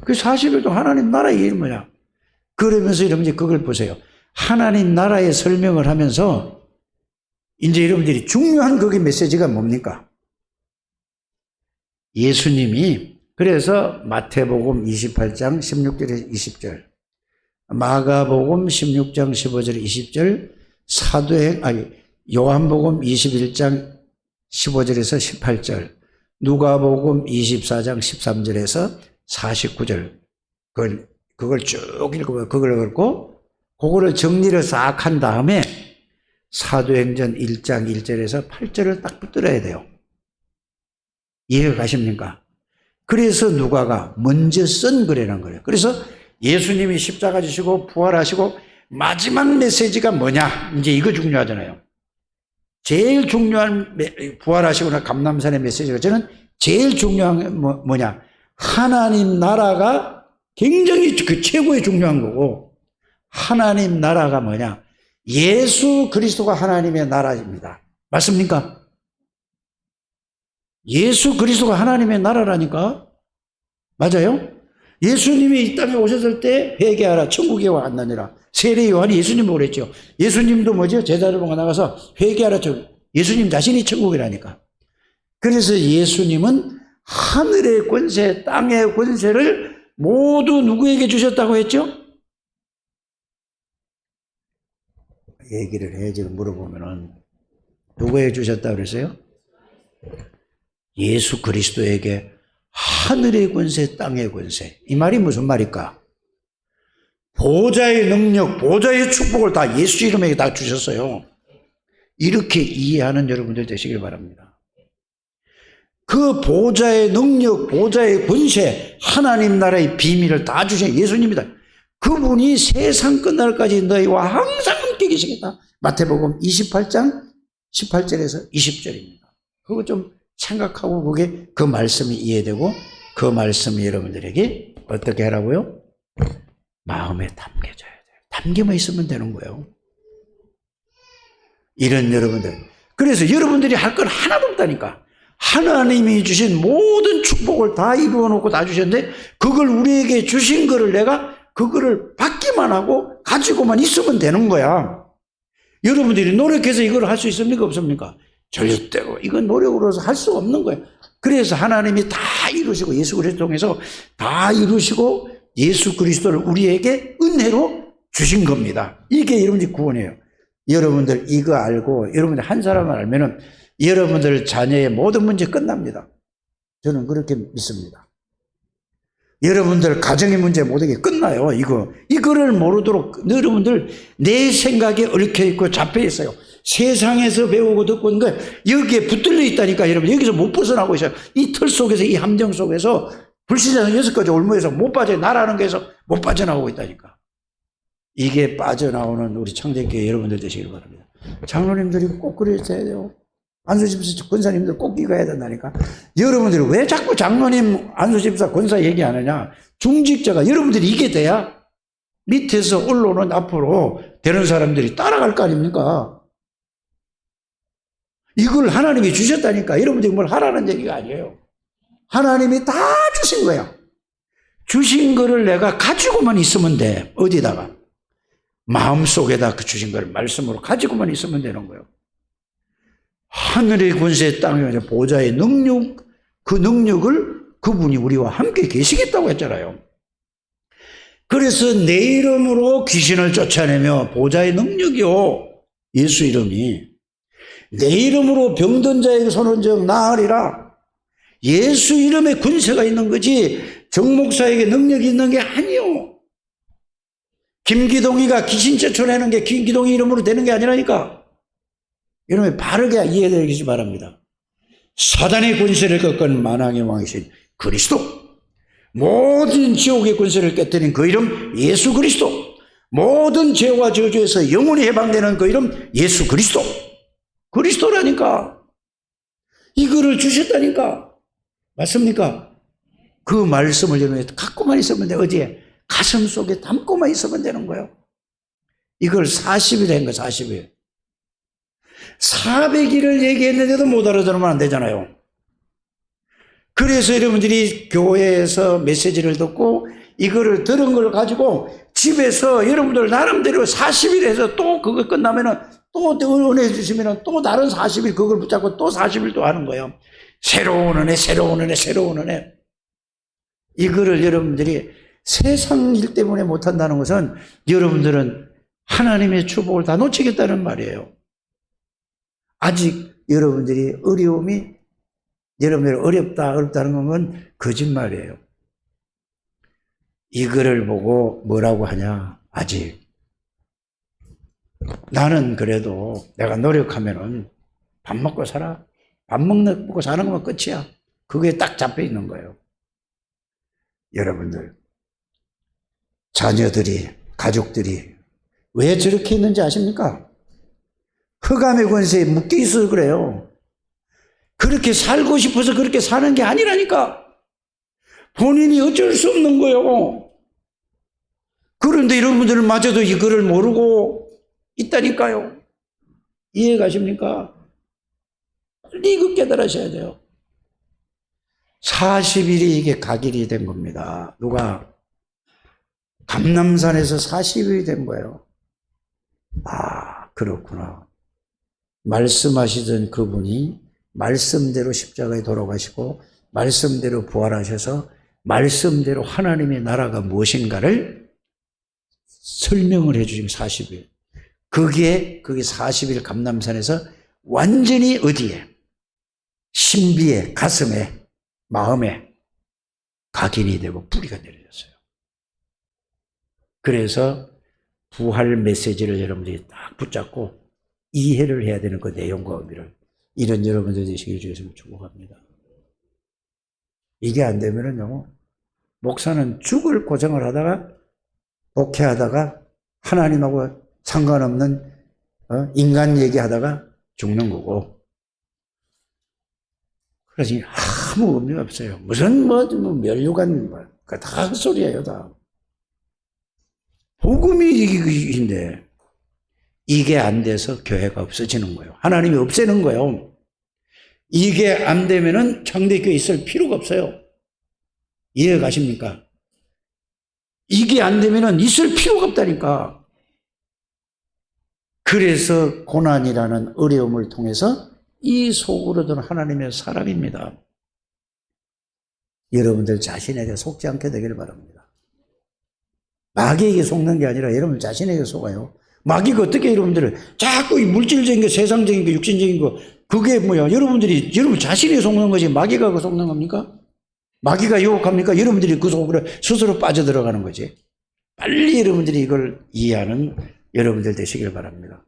그 40일도 하나님 나라의 이름이 뭐냐? 그러면서 여러분들이 그걸 보세요. 하나님 나라의 설명을 하면서 이제 여러분들이 중요한 거기 메시지가 뭡니까? 예수님이 그래서 마태복음 28장 16절에서 20절, 마가복음 16장 15절에서 20절, 요한복음 21장 15절에서 18절, 누가복음 24장 13절에서 49절, 그걸 쭉 읽고, 그걸 읽고, 그거를 정리를 싹 한 다음에 사도행전 1장 1절에서 8절을 딱 붙들어야 돼요. 이해가 가십니까? 그래서 누가가 먼저 쓴 글이라는 거예요. 그래서 예수님이 십자가 지시고 부활하시고 마지막 메시지가 뭐냐? 이제 이거 중요하잖아요. 제일 중요한 부활하시거나 감람산의 메시지가 저는 제일 중요한 게 뭐냐? 하나님 나라가 굉장히 그 최고의 중요한 거고, 하나님 나라가 뭐냐? 예수 그리스도가 하나님의 나라입니다. 맞습니까? 예수 그리스도가 하나님의 나라라니까. 맞아요? 예수님이 이 땅에 오셨을 때 회개하라 천국에 왔느니라. 세례 요한이 예수님을 그랬죠. 예수님도 뭐죠? 제자를 보고 나가서 회개하라. 예수님 자신이 천국이라니까. 그래서 예수님은 하늘의 권세, 땅의 권세를 모두 누구에게 주셨다고 했죠? 얘기를 해. 지금 물어보면은 누구에게 주셨다고 그랬어요? 예수 그리스도에게 하늘의 권세, 땅의 권세. 이 말이 무슨 말일까? 보좌의 능력, 보좌의 축복을 다 예수 이름에 다 주셨어요. 이렇게 이해하는 여러분들 되시길 바랍니다. 그 보좌의 능력, 보좌의 권세, 하나님 나라의 비밀을 다 주신 예수님이다. 그분이 세상 끝날까지 너희와 항상 함께 계시겠다. 마태복음 28장 18절에서 20절입니다. 그거 좀 생각하고 그게 그 말씀이 이해되고 그 말씀이 여러분들에게 어떻게 하라고요? 마음에 담겨져야 돼요. 담겨만 있으면 되는 거예요. 이런 여러분들. 그래서 여러분들이 할 건 하나도 없다니까. 하나님이 주신 모든 축복을 다 이루어 놓고 다 주셨는데 그걸 우리에게 주신 거를 내가 그거를 받기만 하고 가지고만 있으면 되는 거야. 여러분들이 노력해서 이걸 할 수 있습니까? 없습니까? 절대로 이건 노력으로서 할 수 없는 거예요. 그래서 하나님이 다 이루시고 예수 그리스도 통해서 다 이루시고 예수 그리스도를 우리에게 은혜로 주신 겁니다. 이게 여러분들 구원이에요. 여러분들 이거 알고 여러분들 한 사람을 알면은 여러분들 자녀의 모든 문제 끝납니다. 저는 그렇게 믿습니다. 여러분들 가정의 문제 모든 게 끝나요. 이거를 모르도록 여러분들 내 생각에 얽혀 있고 잡혀 있어요. 세상에서 배우고 듣고 있는 거 여기에 붙들려 있다니까. 여러분 여기서 못 벗어나고 있어요. 이 틀 속에서 이 함정 속에서 불신자는 6가지 올무에서 못 빠져 나라는 거에서 못 빠져나오고 있다니까. 이게 빠져나오는 우리 창대교회 여러분들 되시길 바랍니다. 장로님들이 꼭 그러셔야 돼요. 안수집사 권사님들 꼭 이거 해야 된다니까. 여러분들이 왜 자꾸 장로님 안수집사 권사 얘기 안 하냐. 중직자가 여러분들이 이게 돼야 밑에서 올라오는 앞으로 되는 사람들이 따라갈 거 아닙니까? 이걸 하나님이 주셨다니까. 여러분들이 뭘 하라는 얘기가 아니에요. 하나님이 다 주신 거야. 주신 거를 내가 가지고만 있으면 돼. 어디다가? 마음속에다 그 주신 걸 말씀으로 가지고만 있으면 되는 거예요. 하늘의 권세 땅에 보좌의 능력, 그 능력을 그분이 우리와 함께 계시겠다고 했잖아요. 그래서 내 이름으로 귀신을 쫓아내며 보좌의 능력이요. 예수 이름이. 내 이름으로 병든 자에게 손을 적 나으리라. 예수 이름에 권세가 있는 거지 정목사에게 능력이 있는 게 아니요. 김기동이가 귀신 쫓아내는 게 김기동이 이름으로 되는 게 아니라니까. 여러분 바르게 이해되시기 바랍니다. 사단의 권세를 꺾은 만왕의 왕이신 그리스도, 모든 지옥의 권세를 깨뜨린 그 이름 예수 그리스도, 모든 죄와 저주에서 영원히 해방되는 그 이름 예수 그리스도. 그리스도라니까. 이거를 주셨다니까. 맞습니까? 그 말씀을 여러분이 갖고만 있으면 돼. 어디에? 가슴 속에 담고만 있으면 되는 거예요. 이걸 40일 한 거 40일. 400일을 얘기했는데도 못 알아들으면 안 되잖아요. 그래서 여러분들이 교회에서 메시지를 듣고 이거를 들은 걸 가지고 집에서 여러분들 나름대로 40일 해서 또 그거 끝나면은 또 은혜 주시면은 또 다른 40일 그걸 붙잡고 또 40일 또 하는 거예요. 새로운 은혜, 새로운 은혜, 새로운 은혜. 이거를 여러분들이 세상 일 때문에 못한다는 것은 여러분들은 하나님의 축복을 다 놓치겠다는 말이에요. 아직 여러분들이 어려움이 여러분들이 어렵다는 건 거짓말이에요. 이거를 보고 뭐라고 하냐. 아직 나는 그래도 내가 노력하면은 밥 먹고 살아. 밥 먹고 사는 것만 끝이야. 그게 딱 잡혀 있는 거예요. 여러분들 자녀들이 가족들이 왜 저렇게 있는지 아십니까? 흑암의 권세에 묶여 있어서 그래요. 그렇게 살고 싶어서 그렇게 사는 게 아니라니까. 본인이 어쩔 수 없는 거예요. 그런데 여러분들은 마저도 이거를 모르고 있다니까요. 이해 가십니까? 빨리 이거 깨달으셔야 돼요. 40일이 이게 각일이 된 겁니다. 누가? 감남산에서 40일이 된 거예요. 아, 그렇구나. 말씀하시던 그분이 말씀대로 십자가에 돌아가시고 말씀대로 부활하셔서 말씀대로 하나님의 나라가 무엇인가를 설명을 해주신 40일. 그게 40일 감남산에서 완전히 어디에? 신비에, 가슴에, 마음에 각인이 되고 뿌리가 내려졌어요. 그래서 부활 메시지를 여러분들이 딱 붙잡고 이해를 해야 되는 그 내용과 의미를 이런 여러분들 되시길 주였으면 축복합니다. 이게 안 되면은요, 목사는 죽을 고생을 하다가 목회하다가 하나님하고 상관없는 인간 얘기하다가 죽는 거고. 그래서 아무 의미가 없어요. 무슨 멸류관 다 헛소리예요, 다. 복음이 이기인데 이게 안 돼서 교회가 없어지는 거예요. 하나님이 없애는 거예요. 이게 안 되면은 창대교회 있을 필요가 없어요. 이해 가십니까? 이게 안 되면은 있을 필요가 없다니까. 그래서 고난이라는 어려움을 통해서 이 속으로 든 하나님의 사람입니다. 여러분들 자신에게 속지 않게 되기를 바랍니다. 마귀에게 속는 게 아니라 여러분 자신에게 속아요. 마귀가 어떻게 여러분들을 자꾸 이 물질적인 거, 세상적인 거, 육신적인 거, 그게 뭐야? 여러분들이 여러분 자신이 속는 거지 마귀가 그 속는 겁니까? 마귀가 유혹합니까? 여러분들이 그 속으로 스스로 빠져들어가는 거지. 빨리 여러분들이 이걸 이해하는 여러분들 되시길 바랍니다.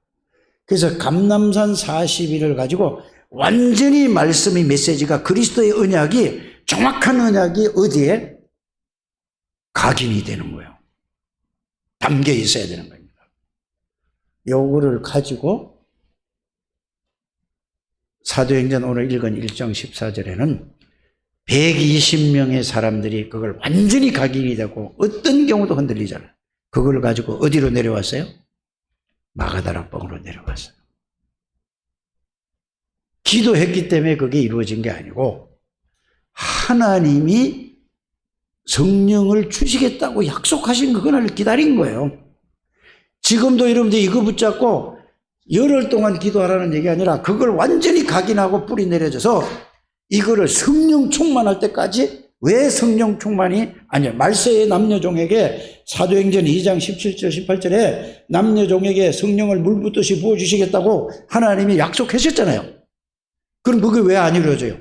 그래서 감람산 40일을 가지고 완전히 말씀의 메시지가 그리스도의 언약이 정확한 언약이 어디에? 각인이 되는 거예요. 담겨 있어야 되는 겁니다. 요거를 가지고 사도행전 오늘 읽은 1장 14절에는 120명의 사람들이 그걸 완전히 각인이 되고 어떤 경우도 흔들리잖아요. 그걸 가지고 어디로 내려왔어요? 마가다라 뻥으로 내려왔어요. 기도했기 때문에 그게 이루어진 게 아니고 하나님이 성령을 주시겠다고 약속하신 그날을 기다린 거예요. 지금도 여러분들 이거 붙잡고 열흘 동안 기도하라는 얘기 아니라 그걸 완전히 각인하고 뿌리 내려져서 이거를 성령 충만할 때까지. 왜 성령 충만이 아니야? 말세의 남녀종에게 사도행전 2장 17절 18절에 남녀종에게 성령을 물 붓듯이 부어주시겠다고 하나님이 약속하셨잖아요. 그럼 그게 왜 안 이루어져요?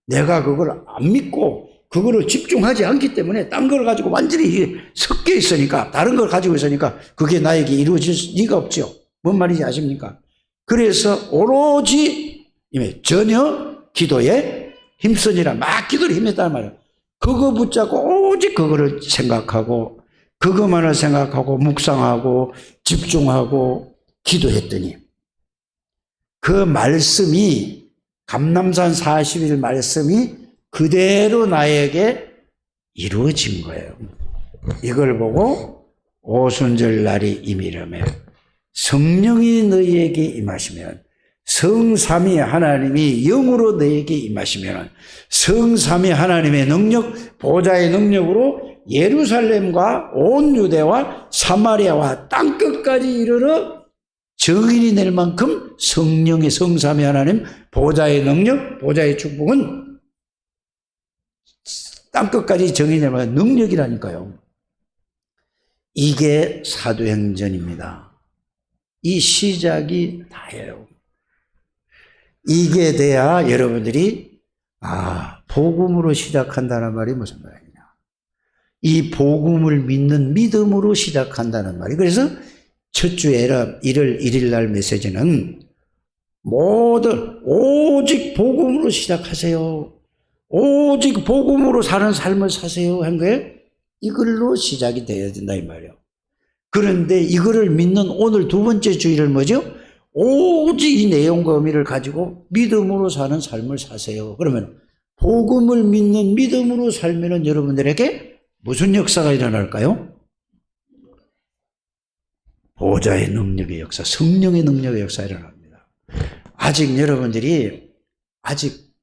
내가 그걸 안 믿고 그거를 집중하지 않기 때문에 딴 걸 가지고 완전히 섞여 있으니까, 다른 걸 가지고 있으니까 그게 나에게 이루어질 리가 없죠. 뭔 말인지 아십니까? 그래서 오로지 전혀 기도에 힘쓰니라, 막 기도를 힘냈단 말이에요. 그거 붙잡고 오직 그거를 생각하고 그것만을 생각하고 묵상하고 집중하고 기도했더니 그 말씀이, 감람산 40일 말씀이 그대로 나에게 이루어진 거예요. 이걸 보고 오순절 날이 임이라며 성령이 너희에게 임하시면, 성삼위 하나님이 영으로 너희에게 임하시면 성삼위 하나님의 능력, 보좌의 능력으로 예루살렘과 온 유대와 사마리아와 땅끝까지 이르러 정인이 낼 만큼 성령의, 성삼위 하나님 보좌의 능력, 보좌의 축복은 땅끝까지 정인이 낼 만큼 능력이라니까요. 이게 사도행전입니다. 이 시작이 다예요. 이게 돼야 여러분들이 복음으로 시작한다는 말이 무슨 말이냐, 이 복음을 믿는 믿음으로 시작한다는 말이. 그래서 첫 주 1월 1일 날 메시지는 모든 오직 복음으로 시작하세요, 오직 복음으로 사는 삶을 사세요 한 거예요. 이걸로 시작이 돼야 된다 이 말이에요. 그런데 이거를 믿는 오늘 두 번째 주일은 뭐죠? 오직 이 내용과 의미를 가지고 믿음으로 사는 삶을 사세요. 그러면 복음을 믿는 믿음으로 살면 여러분들에게 무슨 역사가 일어날까요? 보좌의 능력의 역사, 성령의 능력의 역사가 일어납니다. 아직 여러분들이 아직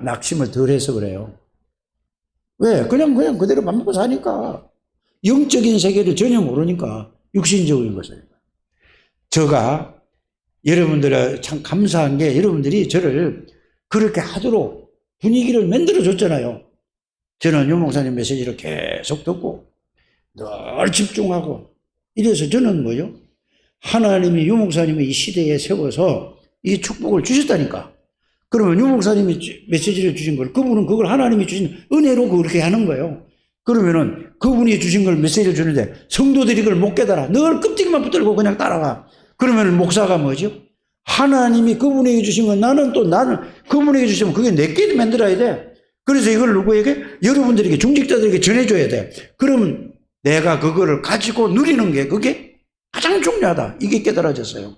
낙심을 덜 해서 그래요. 왜? 그냥 그대로 밥 먹고 사니까. 영적인 세계를 전혀 모르니까, 육신적인 것을. 제가 여러분들 참 감사한 게 여러분들이 저를 그렇게 하도록 분위기를 만들어 줬잖아요. 저는 유 목사님 메시지를 계속 듣고 늘 집중하고 이래서 저는 뭐요? 하나님이 유 목사님의 이 시대에 세워서 이 축복을 주셨다니까. 그러면 유 목사님이 메시지를 주신 걸, 그분은 그걸 하나님이 주신 은혜로 그렇게 하는 거예요. 그러면은 그분이 주신 걸 메시지를 주는데 성도들이 그걸 못 깨달아. 늘 껍데기만 붙들고 그냥 따라가. 그러면 목사가 뭐죠? 하나님이 그분에게 주신 건 나는 그분에게 주시면 그게 내게 만들어야 돼. 그래서 이걸 누구에게? 여러분들에게, 중직자들에게 전해줘야 돼. 그러면 내가 그거를 가지고 누리는 게 그게 가장 중요하다. 이게 깨달아졌어요.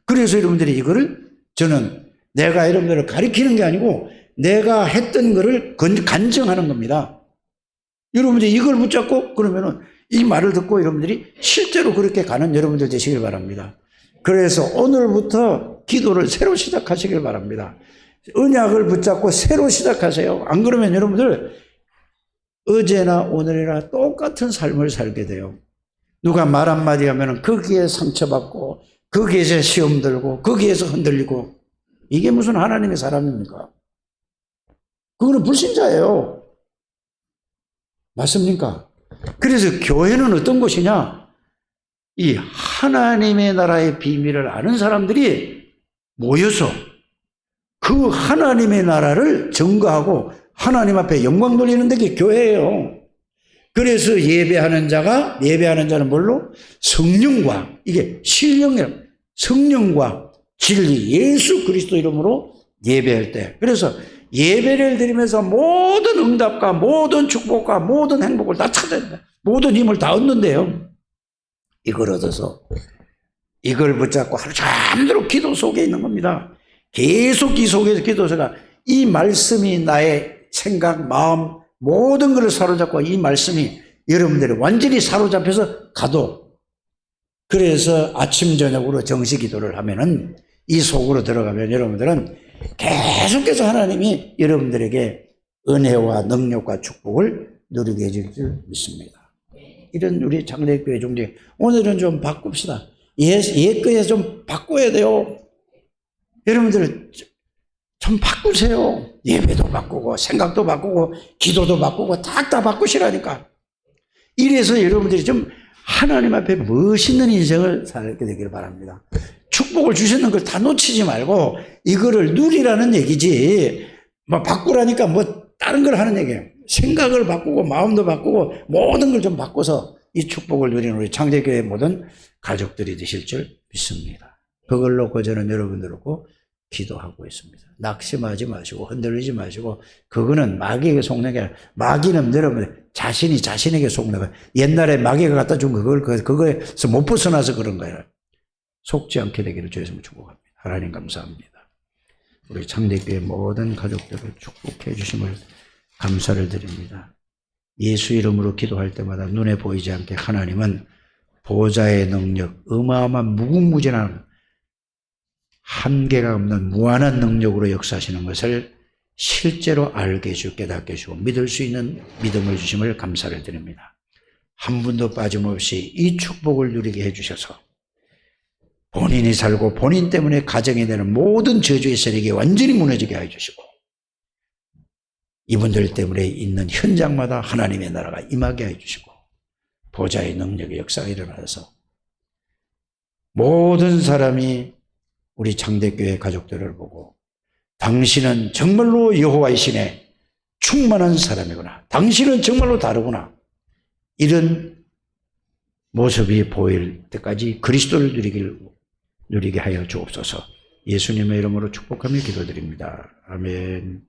그래서 여러분들이 이거를, 저는 내가 여러분들을 가리키는 게 아니고 내가 했던 거를 간증하는 겁니다. 여러분들이 이걸 붙잡고 그러면은 이 말을 듣고 여러분들이 실제로 그렇게 가는 여러분들 되시길 바랍니다. 그래서 오늘부터 기도를 새로 시작하시길 바랍니다. 언약을 붙잡고 새로 시작하세요. 안 그러면 여러분들 어제나 오늘이나 똑같은 삶을 살게 돼요. 누가 말 한마디 하면 거기에 상처받고 거기에서 시험 들고 거기에서 흔들리고 이게 무슨 하나님의 사람입니까? 그거는 불신자예요. 맞습니까? 그래서 교회는 어떤 곳이냐? 이 하나님의 나라의 비밀을 아는 사람들이 모여서 그 하나님의 나라를 증거하고 하나님 앞에 영광 돌리는 게 교회예요. 그래서 예배하는 자는 뭘로? 성령과, 이게 신령이에요. 성령과 진리, 예수 그리스도 이름으로 예배할 때. 그래서 예배를 드리면서 모든 응답과 모든 축복과 모든 행복을 다 찾아야 돼. 모든 힘을 다 얻는데요. 이걸 얻어서 이걸 붙잡고 하루 종일 기도 속에 있는 겁니다. 계속 이 속에서 기도해서 이 말씀이 나의 생각, 마음 모든 것을 사로잡고 이 말씀이 여러분들이 완전히 사로잡혀서 가도 그래서 아침 저녁으로 정시 기도를 하면은 이 속으로 들어가면 여러분들은 계속해서 하나님이 여러분들에게 은혜와 능력과 축복을 누리게 해줄 줄 믿습니다. 이런 우리 장례교회 종제 오늘은 좀 바꿉시다. 옛거에 좀 바꿔야 돼요. 여러분들 좀 바꾸세요. 예배도 바꾸고 생각도 바꾸고 기도도 바꾸고 다 바꾸시라니까. 이래서 여러분들이 좀 하나님 앞에 멋있는 인생을 살게 되기를 바랍니다. 축복을 주시는 걸 다 놓치지 말고 이거를 누리라는 얘기지 뭐 바꾸라니까 뭐 다른 걸 하는 얘기예요. 생각을 바꾸고 마음도 바꾸고 모든 걸 좀 바꿔서 이 축복을 누리는 우리 창제교회 모든 가족들이 되실 줄 믿습니다. 그걸 놓고 저는 여러분들 놓고 기도하고 있습니다. 낙심하지 마시고 흔들리지 마시고 그거는 마귀에게 속는 게 아니라 마귀는 여러분 자신이 자신에게 속는 거예요. 옛날에 마귀가 갖다 준 그거에서 못 벗어나서 그런 거예요. 속지 않게 되기를 주님으로 축복합니다. 하나님 감사합니다. 우리 창대교회 모든 가족들을 축복해 주심을 감사를 드립니다. 예수 이름으로 기도할 때마다 눈에 보이지 않게 하나님은 보좌의 능력, 어마어마한 무궁무진한 한계가 없는 무한한 능력으로 역사하시는 것을 실제로 알게 해주고 깨닫게 해주고 믿을 수 있는 믿음을 주심을 감사를 드립니다. 한 분도 빠짐없이 이 축복을 누리게 해주셔서 본인이 살고 본인 때문에 가정이 되는 모든 저주의 세력이 완전히 무너지게 해주시고 이분들 때문에 있는 현장마다 하나님의 나라가 임하게 해주시고 보좌의 능력의 역사가 일어나서 모든 사람이 우리 창대교회 가족들을 보고 당신은 정말로 여호와이시네 충만한 사람이구나. 당신은 정말로 다르구나. 이런 모습이 보일 때까지 그리스도를 누리게 하여 주옵소서. 예수님의 이름으로 축복하며 기도드립니다. 아멘.